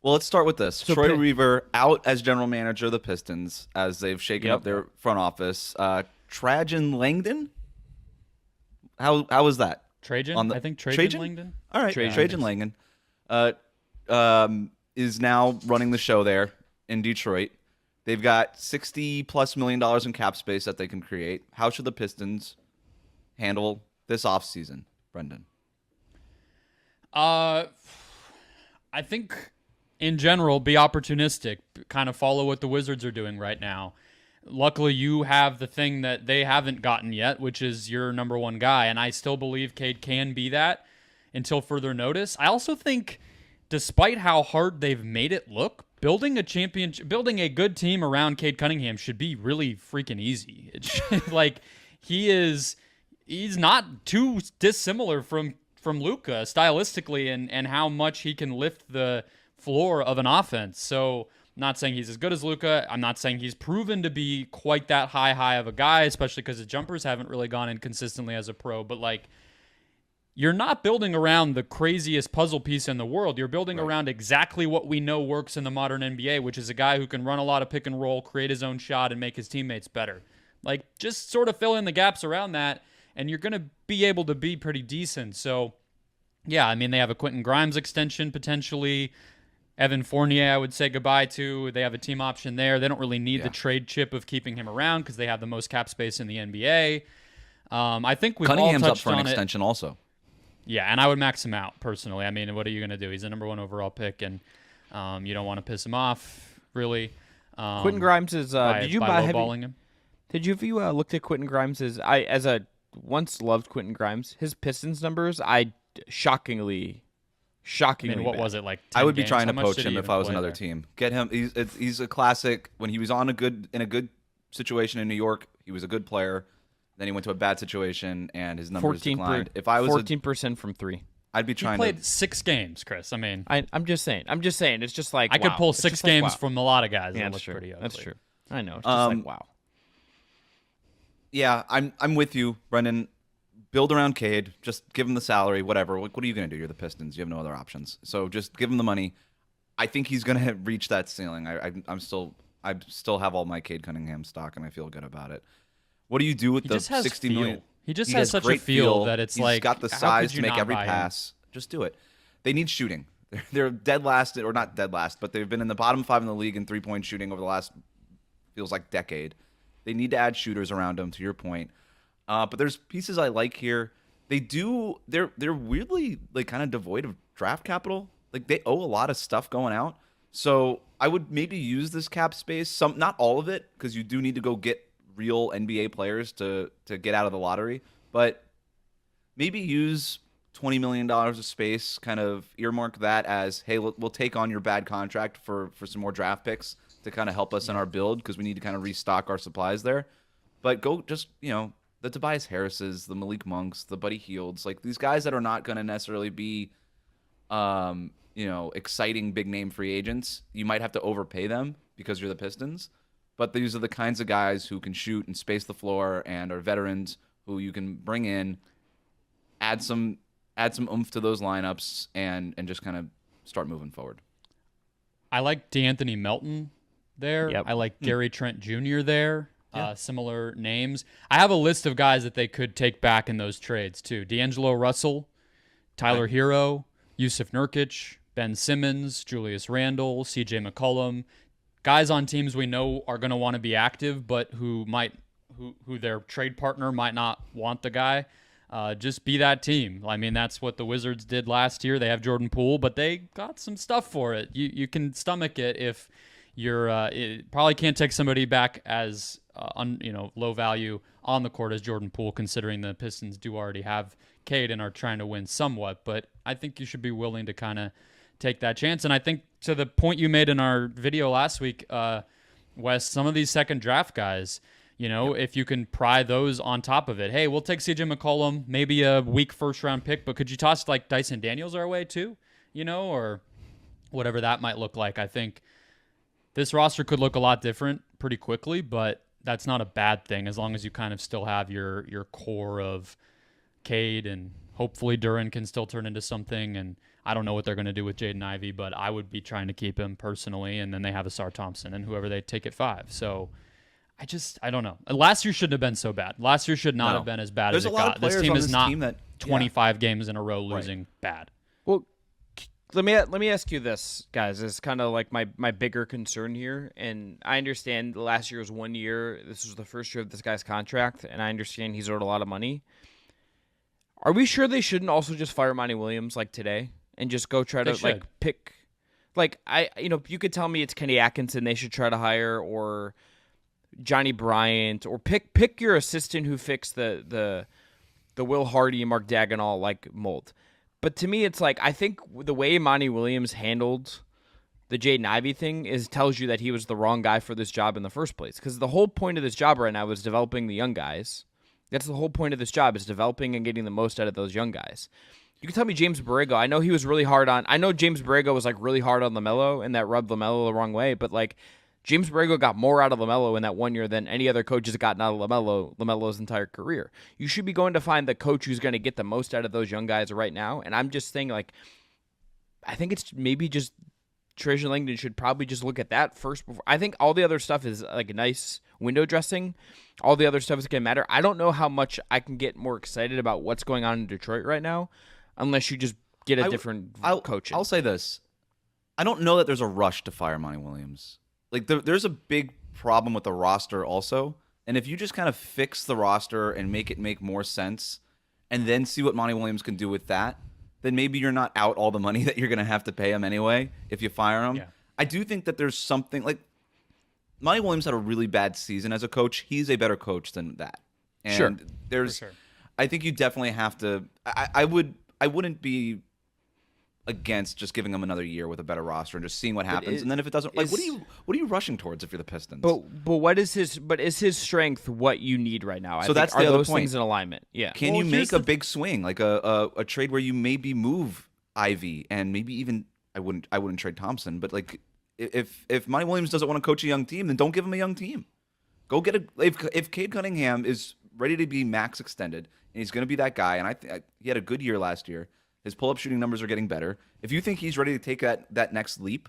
Well, let's start with this. So Troy Weaver out as general manager of the Pistons as they've shaken up Yep. their front office. Trajan Langdon, how was that Trajan? on the I think Trajan Trajan? Langdon? All right, Trajan. Trajan Langdon uh, is now running the show there in Detroit. They've got $60+ million in cap space that they can create. How should the Pistons handle this offseason, Brendon? I think in general, be opportunistic, kind of follow what the Wizards are doing right now. Luckily, you have the thing that they haven't gotten yet, which is your number one guy, and I still believe Cade can be that until further notice. I also think, despite how hard they've made it look, building a good team around Cade Cunningham should be really freaking easy. Like he's not too dissimilar from Luka stylistically and how much he can lift the floor of an offense. So I'm not saying he's as good as Luka. I'm not saying he's proven to be quite that high of a guy, especially because his jumpers haven't really gone in consistently as a pro. But like, you're not building around the craziest puzzle piece in the world. You're building around exactly what we know works in the modern NBA, which is a guy who can run a lot of pick and roll, create his own shot, and make his teammates better. Like, just sort of fill in the gaps around that, and you're going to be able to be pretty decent. So, yeah, I mean, they have a Quentin Grimes extension potentially. Evan Fournier, I would say goodbye to. They have a team option there. They don't really need the trade chip of keeping him around because they have the most cap space in the NBA. I think we've Cunningham's all up touched for an on it. extension also. Yeah, and I would max him out personally. I mean, what are you going to do? He's a number one overall pick, and you don't want to piss him off, really. Quentin Grimes is. Did you by buy lowballing him? Did you have you looked at Quentin Grimes? I as a once loved Quentin Grimes. His Pistons numbers, shockingly. I mean, what bad. was it like? 10 I would be games? trying How to much poach did him he if even I was play another there? team. Get him. He's a classic. When he was in a good situation in New York, he was a good player. Then he went to a bad situation and his numbers declined. If I was 14% from three. I'd be He trying played to. 6 games, Chris. I mean, I'm just saying. It's just like I could wow. pull It's 6 just like, games wow. from a lot of guys. Yeah, that that's look true. pretty ugly. That's true. I know. It's just like wow. Yeah, I'm with you, Brendan. Build around Cade. Just give him the salary, whatever. What are you going to do? You're the Pistons. You have no other options. So just give him the money. I think he's going to reach that ceiling. I still have all my Cade Cunningham stock, and I feel good about it. What do you do with He the just has 60 feel. million? He just He has such a great feel that it's He's like, got the how size could to you make not every buy him? pass. Just do it. They need shooting. They're dead last, or not dead last, but they've been in the bottom 5 in the league in 3-point shooting over the last feels like decade. They need to add shooters around them. To your point, but there's pieces I like here. They're weirdly like kind of devoid of draft capital. Like they owe a lot of stuff going out. So I would maybe use this cap space, not all of it, because you do need to go get real NBA players to get out of the lottery. But maybe use $20 million of space, kind of earmark that as, hey, we'll take on your bad contract for some more draft picks to kind of help us in our build because we need to kind of restock our supplies there. But go just, the Tobias Harrises, the Malik Monks, the Buddy Hields, like these guys that are not going to necessarily be, exciting big name free agents. You might have to overpay them because you're the Pistons. But these are the kinds of guys who can shoot and space the floor and are veterans who you can bring in, add some oomph to those lineups, and just kind of start moving forward. I like DeAnthony Melton there. Yep. I like Gary Trent Jr. there. Similar names. I have a list of guys that they could take back in those trades too. D'Angelo Russell, Tyler Hero, Yusuf Nurkic, Ben Simmons, Julius Randle, CJ McCollum. Guys on teams we know are going to want to be active, but who their trade partner might not want the guy. Just be that team. I mean, that's what the Wizards did last year. They have Jordan Poole, but they got some stuff for it. You can stomach it if you're. It probably can't take somebody back as low value on the court as Jordan Poole, considering the Pistons do already have Cade and are trying to win somewhat. But I think you should be willing to kind of take that chance. And I think to the point you made in our video last week, Wes, some of these second draft guys. If you can pry those on top of it. Hey, we'll take CJ McCollum, maybe a weak first-round pick, but could you toss like Dyson Daniels our way too? Or whatever that might look like. I think this roster could look a lot different pretty quickly, but that's not a bad thing as long as you kind of still have your core of Cade, and hopefully Duran can still turn into something. And I don't know what they're going to do with Jaden Ivey, but I would be trying to keep him personally. And then they have Asar Thompson and whoever they take at 5. So I don't know. Last year shouldn't have been so bad. Last year should not have been as bad There's as a it lot got. of This players team on is this not team that 25 games in a row losing bad. Well, let me ask you this, guys. It's kind of like my bigger concern here, and I understand last year was 1 year. This was the first year of this guy's contract, and I understand he's owed a lot of money. Are we sure they shouldn't also just fire Monty Williams like today and just go try They to should. like pick? Like you could tell me it's Kenny Atkinson they should try to hire, or Johnny Bryant, or pick your assistant who fixed the Will Hardy, Mark Dagnall like mold. But to me, it's like I think the way Monty Williams handled the Jaden Ivey thing tells you that he was the wrong guy for this job in the first place. Because the whole point of this job right now is developing the young guys. That's the whole point of this job, is developing and getting the most out of those young guys. You can tell me James Borrego. I know he was really hard on. I know James Borrego was like really hard on LaMelo, and that rubbed LaMelo the wrong way. But like James Borrego got more out of LaMelo in that 1 year than any other coach has gotten out of LaMelo's entire career. You should be going to find the coach who's going to get the most out of those young guys right now. And I'm just saying, like, I think it's maybe just Trajan Langdon should probably just look at that first. I think all the other stuff is like a nice window dressing. All the other stuff is going to matter. I don't know how much I can get more excited about what's going on in Detroit right now unless you just get a different coach. I'll say this. I don't know that there's a rush to fire Monty Williams. Like, there's a big problem with the roster also. And if you just kind of fix the roster and make it make more sense and then see what Monty Williams can do with that, then maybe you're not out all the money that you're going to have to pay him anyway if you fire him. Yeah. I do think that there's something like Monty Williams had a really bad season as a coach. He's a better coach than that. And Sure. there's For sure. I think you definitely have to I wouldn't be against just giving him another year with a better roster and just seeing what happens. And then if it doesn't, like, what are you rushing towards if you're the Pistons? But is his strength what you need right now? So that's the are other those point. things in alignment? Yeah. Can you make a big swing, like a trade where you maybe move Ivy and maybe even I wouldn't trade Thompson, but like if Monty Williams doesn't want to coach a young team, then don't give him a young team. Go get if Cade Cunningham is ready to be max extended and he's going to be that guy, and I think he had a good year last year. His pull-up shooting numbers are getting better. If you think he's ready to take that next leap,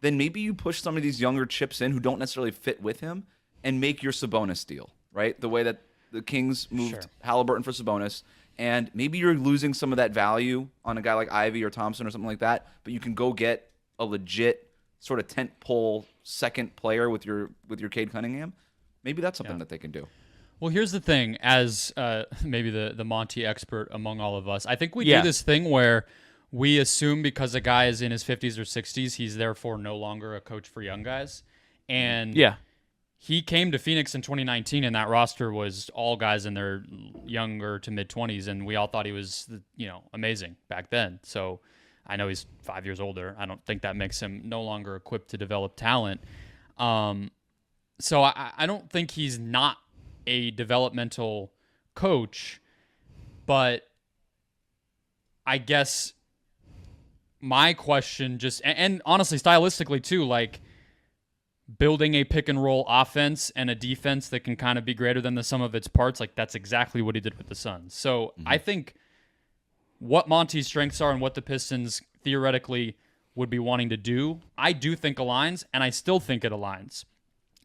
then maybe you push some of these younger chips in who don't necessarily fit with him and make your Sabonis deal, right? The way that the Kings moved Halliburton for Sabonis, and maybe you're losing some of that value on a guy like Ivy or Thompson or something like that, but you can go get a legit sort of tent pole second player with your Cade Cunningham. Maybe that's something that they can do. Well, here's the thing, as maybe the Monty expert among all of us, I think we do this thing where we assume because a guy is in his 50s or 60s, he's therefore no longer a coach for young guys. And he came to Phoenix in 2019, and that roster was all guys in their younger to mid-20s, and we all thought he was amazing back then. So I know he's 5 years older. I don't think that makes him no longer equipped to develop talent. So I don't think he's not a developmental coach, but I guess my question and honestly stylistically too, like building a pick and roll offense and a defense that can kind of be greater than the sum of its parts, like that's exactly what he did with the Suns. So I think what Monty's strengths are and what the Pistons theoretically would be wanting to do, I do think aligns, and I still think it aligns.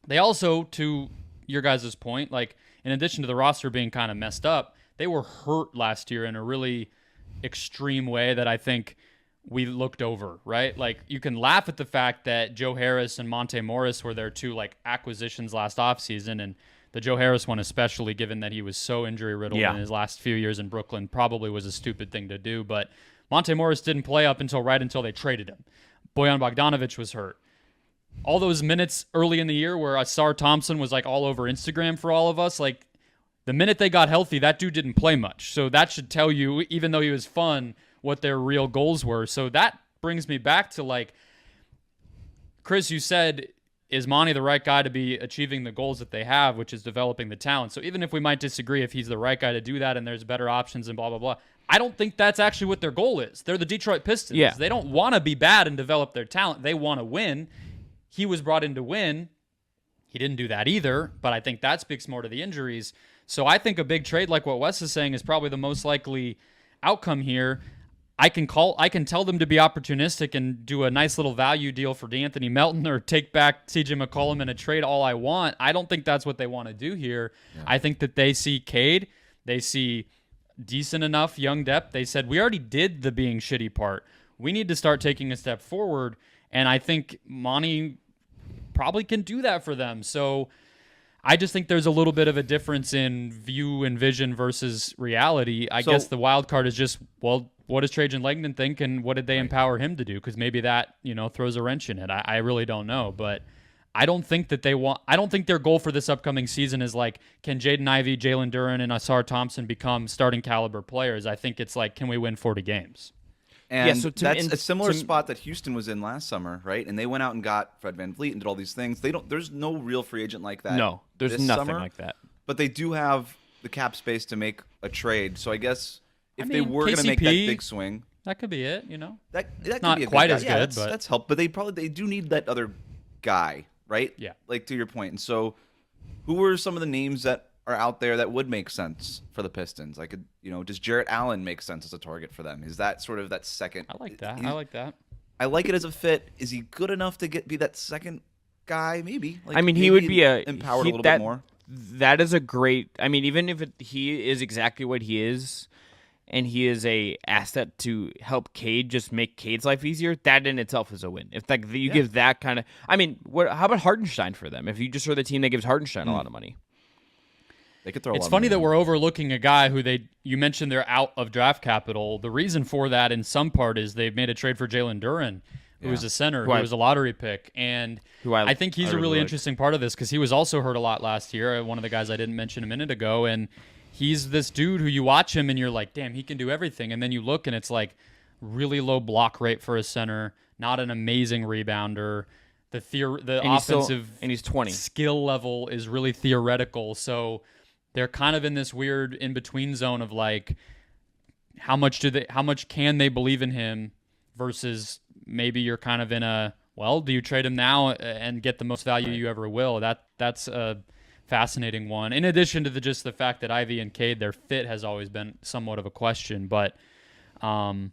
They also, to your guys' point, like in addition to the roster being kind of messed up, they were hurt last year in a really extreme way that I think we looked over, right? Like you can laugh at the fact that Joe Harris and Monte Morris were their two like acquisitions last offseason, and the Joe Harris one especially, given that he was so injury riddled in his last few years in Brooklyn, probably was a stupid thing to do. But Monte Morris didn't play up until they traded him. Bojan Bogdanovic was hurt. All those minutes early in the year where Asar Thompson was like all over Instagram for all of us, like the minute they got healthy, that dude didn't play much. So that should tell you, even though he was fun, what their real goals were. So that brings me back to like, Chris, you said, is Monty the right guy to be achieving the goals that they have, which is developing the talent? So even if we might disagree if he's the right guy to do that and there's better options and blah, blah, blah, I don't think that's actually what their goal is. They're the Detroit Pistons. Yeah. They don't want to be bad and develop their talent. They want to win. He was brought in to win. He didn't do that either, but I think that speaks more to the injuries. So I think a big trade like what Wes is saying is probably the most likely outcome here. I can tell them to be opportunistic and do a nice little value deal for DeAnthony Melton or take back CJ McCollum in a trade all I want. I don't think that's what they want to do here. Yeah. I think that they see Cade, they see decent enough young depth. They said, we already did the being shitty part. We need to start taking a step forward, and I think Monty probably can do that for them. So I just think there's a little bit of a difference in view and vision versus reality. I guess the wild card is just, well, what does Trajan Langdon think, and what did they empower him to do? Because maybe that, throws a wrench in it. I really don't know, but I don't think that I don't think their goal for this upcoming season is like, can Jaden Ivey, Jalen Duren, and Asar Thompson become starting caliber players? I think it's like, can we win 40 games? And that's a similar spot that Houston was in last summer, right? And they went out and got Fred VanVleet and did all these things. There's no real free agent like that. No, there's nothing like that. But they do have the cap space to make a trade. So I guess if they were going to make that big swing, that could be it. That could not be quite as good, but that's help. But they do need that other guy, right? Yeah. Like, to your point. And so, who are some of the names that are out there that would make sense for the Pistons? Like, does Jarrett Allen make sense as a target for them? Is that sort of that second? I like that. I like it as a fit. Is he good enough to be that second guy? Maybe. Like, he would be empowered a little bit more. That is a great. Even if he is exactly what he is, and he is a asset to help Cade just make Cade's life easier, that in itself is a win. If you give that kind of, how about Hartenstein for them? If you just are the team that gives Hartenstein a lot of money. They could throw. It's funny that we're overlooking a guy who you mentioned they're out of draft capital. The reason for that, in some part, is they've made a trade for Jalen Duren, who was a center, who was a lottery pick, and I think he's a really interesting part of this because he was also hurt a lot last year. One of the guys I didn't mention a minute ago, and he's this dude who you watch him and you're like, damn, he can do everything, and then you look and it's like really low block rate for a center, not an amazing rebounder. The offensive and he's 20 skill level is really theoretical, so they're kind of in this weird in-between zone of like, how much can they believe in him versus maybe you're kind of in a, well, do you trade him now and get the most value you ever will? That's a fascinating one. In addition to just the fact that Ivy and Cade, their fit has always been somewhat of a question. But the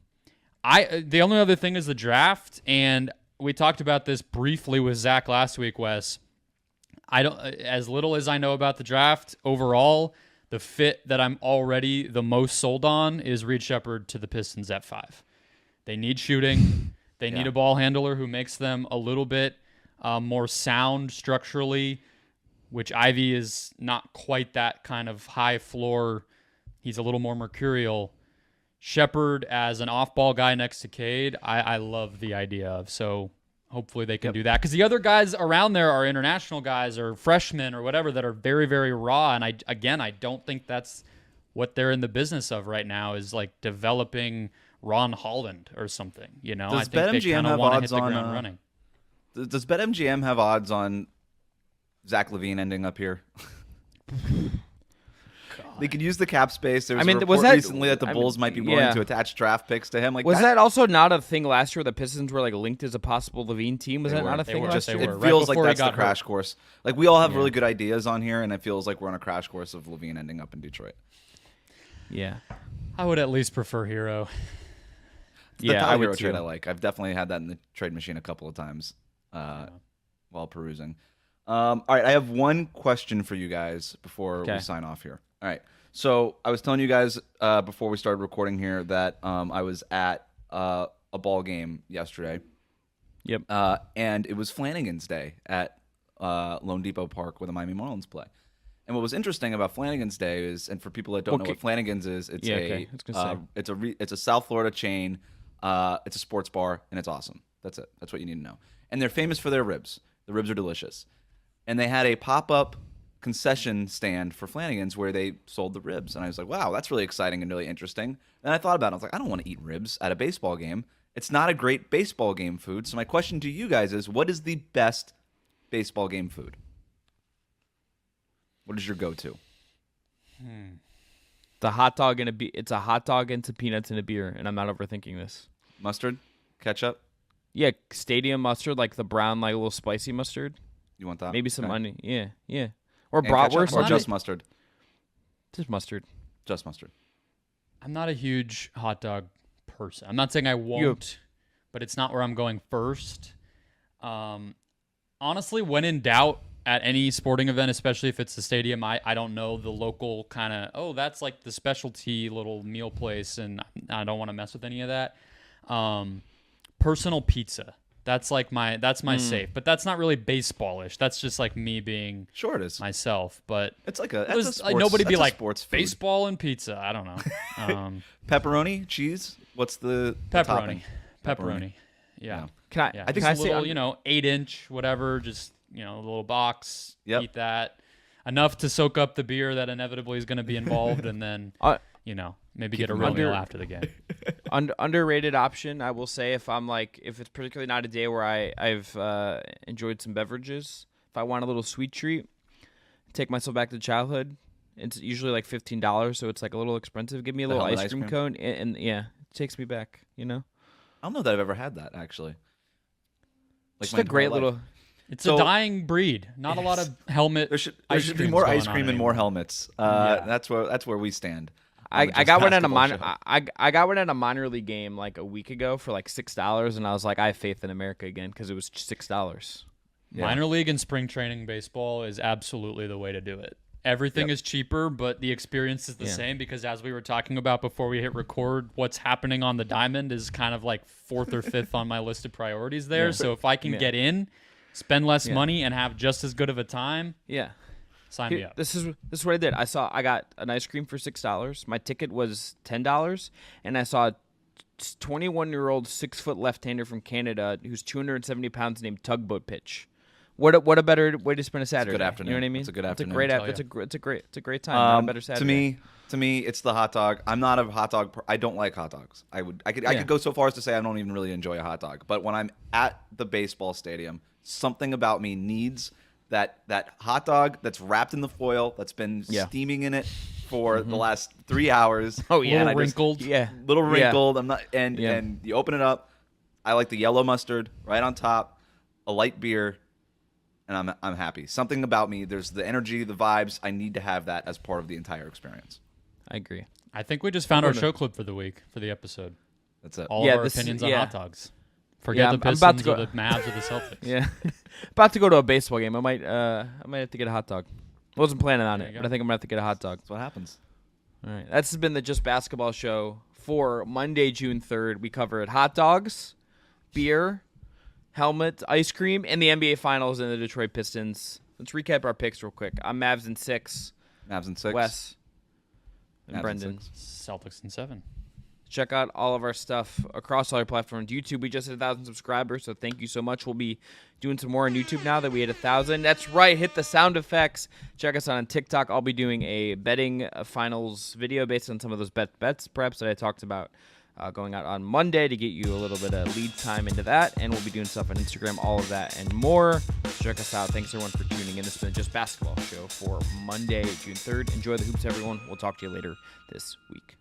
only other thing is the draft, and we talked about this briefly with Zach last week, Wes. As little as I know about the draft overall, the fit that I'm already the most sold on is Reed Shepherd to the Pistons at 5. They need shooting. They need a ball handler who makes them a little bit more sound structurally, which Ivy is not quite that kind of high floor. He's a little more mercurial. Shepherd as an off-ball guy next to Cade, I love the idea of. So hopefully they can do that. Because the other guys around there are international guys or freshmen or whatever that are very, very raw. And I don't think that's what they're in the business of right now, is like developing Ron Holland or something. I think they kind of want to hit the ground running. Does BetMGM have odds on Zach LaVine ending up here? They could use the cap space. There was a report recently that the Bulls might be willing to attach draft picks to him. Was that also not a thing last year? The Pistons were linked as a possible LaVine team. Was that not a thing last year? It feels like that's the crash course. Like, we all have really good ideas on here, and it feels like we're on a crash course of LaVine ending up in Detroit. Yeah, I would at least prefer Hero. The Tyler Hero trade I like. I've definitely had that in the trade machine a couple of times while perusing. All right, I have one question for you guys before we sign off here. All right, so I was telling you guys before we started recording here that I was at a ball game yesterday. Yep. And it was Flanagan's Day at Lone Depot Park where the Miami Marlins play. And what was interesting about Flanagan's Day is, and for people that don't know what Flanagan's is, it's it's a South Florida chain. It's a sports bar, and it's awesome. That's it. That's what you need to know. And they're famous for their ribs. The ribs are delicious. And they had a pop-up concession stand for Flanagan's where they sold the ribs. And I was like, wow, that's really exciting and really interesting. And I thought about it. I was like, I don't want to eat ribs at a baseball game. It's not a great baseball game food. So my question to you guys is, what is the best baseball game food? What is your go-to? The hot dog and it's a hot dog and some peanuts and a beer, and I'm not overthinking this. Mustard? Ketchup? Yeah, stadium mustard, like the brown, like little spicy mustard. You want that? Maybe some onion. Yeah. Or and bratwurst. Or just mustard? Just mustard. Just mustard. I'm not a huge hot dog person. I'm not saying I won't, but it's not where I'm going first. Honestly, when in doubt at any sporting event, especially if it's the stadium, I don't know the local kind of, that's like the specialty little meal place, and I don't want to mess with any of that. Personal pizza. That's like my safe, but that's not really baseballish. That's just like me being Sure, it is. myself. But It's like a there's, sports, nobody be that's a like sports food. baseball and pizza. I don't know. Pepperoni, cheese. What's the topping? Pepperoni. Yeah. Can I? Yeah. I think just I a say little, 8-inch, whatever. Just a little box. Yep. Eat that. Enough to soak up the beer that inevitably is going to be involved, and then maybe get a real meal after the game. Underrated option, I will say, if it's particularly not a day where I've enjoyed some beverages. If I want a little sweet treat, take myself back to childhood. It's usually like $15, so it's like a little expensive. Give me a little ice cream cone, and yeah, it takes me back. I don't know that I've ever had that actually. Just a great little. It's a dying breed. Not a lot of helmet. There should be more ice cream and more helmets. That's where we stand. I got one at a I got one at a minor league game like a week ago for like $6, and I was like, I have faith in America again because it was $6. Yeah. Minor league and spring training baseball is absolutely the way to do it. Everything is cheaper, but the experience is the same because, as we were talking about before we hit record, what's happening on the diamond is kind of like 4th or 5th on my list of priorities there. So if I can get in, spend less money, and have just as good of a time, sign me up. This is what I did. I got an ice cream for $6. My ticket was $10, and I saw a 21-year-old 6-foot left-hander from Canada who's 270 pounds named Tugboat Pitch. What a better way to spend a Saturday. It's a good afternoon. You know what I mean? It's a good afternoon. It's a great time. Not a better Saturday. To me, it's the hot dog. I'm not a hot dog. I don't like hot dogs. I could go so far as to say I don't even really enjoy a hot dog. But when I'm at the baseball stadium, something about me needs that hot dog that's wrapped in the foil, that's been steaming in it for the last 3 hours. Oh yeah, little wrinkled. Little wrinkled. I'm not, and you open it up. I like the yellow mustard right on top, a light beer, and I'm happy. Something about me. There's the energy, the vibes. I need to have that as part of the entire experience. I agree. I think we just found our show clip for the week, for the episode. That's it. All of our opinions on hot dogs. Forget the Pistons or the Mavs or the Celtics. Yeah, about to go to a baseball game. I might have to get a hot dog. Wasn't planning on it, but I think I'm gonna have to get a hot dog. That's what happens. All right, that's been the Just Basketball show for Monday, June 3rd. We covered hot dogs, beer, helmet, ice cream, and the NBA Finals and the Detroit Pistons. Let's recap our picks real quick. I'm Mavs in 6. Mavs in 6. Wes and Mavs Brendon. in 6. Celtics in 7. Check out all of our stuff across all our platforms. YouTube, we just hit 1,000 subscribers, so thank you so much. We'll be doing some more on YouTube now that we hit 1,000. That's right, hit the sound effects. Check us out on TikTok. I'll be doing a betting finals video based on some of those bets perhaps that I talked about going out on Monday to get you a little bit of lead time into that. And we'll be doing stuff on Instagram, all of that and more. Check us out. Thanks, everyone, for tuning in. This has been Just Basketball show for Monday, June 3rd. Enjoy the hoops, everyone. We'll talk to you later this week.